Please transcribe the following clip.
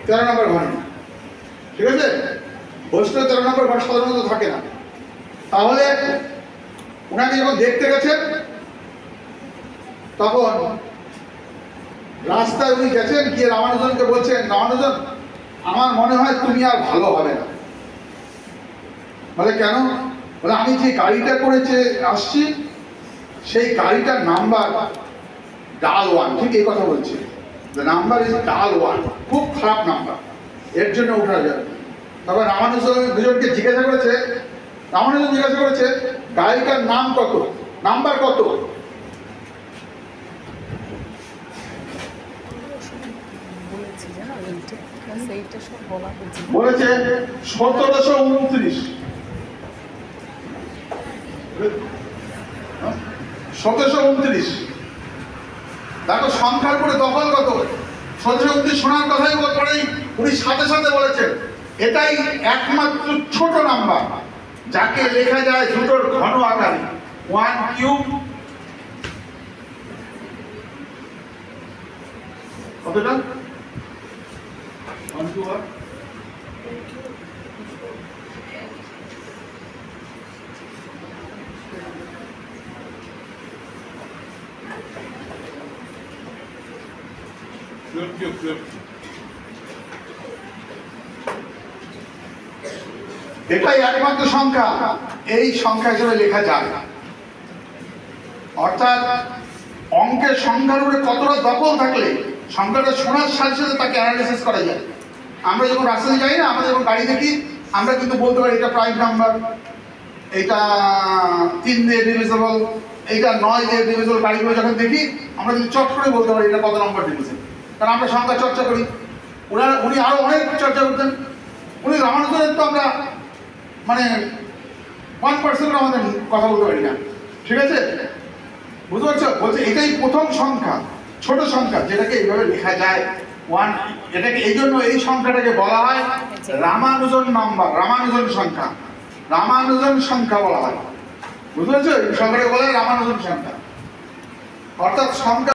13 নম্বর ঘর না, ঠিক আছে? হোস্টেলে 13 নম্বর ঘর সাধারণত থাকে না। তাহলে ওনাকে যখন দেখতে গেছেন তখন রাস্তায় উনি গেছেন, গিয়ে রামানুজনকে বলছেন, রামানুজন আমার মনে হয় তুমি আর ভালো হবে না। বলে কেন? বলে আমি যে গাড়িটা করেছে আসছি সেই গাড়িটার নাম্বার ডাল 1, ঠিক এই কথা বলছে, নাম্বার ইজ ডাল 1, খুব খারাপ নাম্বার, এর জন্য উঠা যাবে। তবে রামানুজন দুজনকে জিজ্ঞাসা করেছে, রামানুজন জিজ্ঞাসা করেছে গাড়িটার নাম কত, নাম্বার কত? বলেছে 1729। 1729। দেখো সংখ্যার পরে দখল কত। 1729 শোনার কথাই পরেই উনি সাথে সাথে বলেছেন এটাই একমাত্র ছোট নাম্বার যাকে লেখা যায় দুটোর ঘন আকারে, 1 কিউব কতটা 1 কিউব এটাই একমাত্র সংখ্যা এই সংখ্যা হিসেবে লেখা যায়। অর্থাৎ অঙ্কের সংখ্যার উপরে কতটা দখল থাকলে সংখ্যাটা শোনার সাথে সাথে তাকে অ্যানালিসিস করা যায়। আমরা যখন রাস্তায় যাই না, আমরা যখন গাড়ি দেখি, আমরা কিন্তু বলতে পারি এটা প্রাইম নাম্বার, এটা 3 দিয়ে ডিভিজিবল, এইটা 9 দিয়ে ডিভিজিবল। গাড়িগুলো যখন দেখি আমরা কিন্তু চট করে বলতে পারি এটা কত নম্বর ডিভিজিবল, কারণ আমরা সংখ্যা চর্চা করি। উনি আরো অনেক চর্চা করতেন। উনি রামানুজনের তো আমরা মানে 1% আমাদের কথা বলতে পারি না, ঠিক আছে? বুঝতে পারছো? বলছে এটাই প্রথম সংখ্যা, ছোট সংখ্যা যেটাকে এইভাবে লেখা যায় 1। এটাকে এই জন্য এই সংখ্যাটাকে বলা হয় রামানুজন নাম্বার, রামানুজন সংখ্যা, রামানুজন সংখ্যা বলা হয়। বুঝতে পারছো? এই সংখ্যাটাকে বলা হয় রামানুজন সংখ্যা। অর্থাৎ সংখ্যা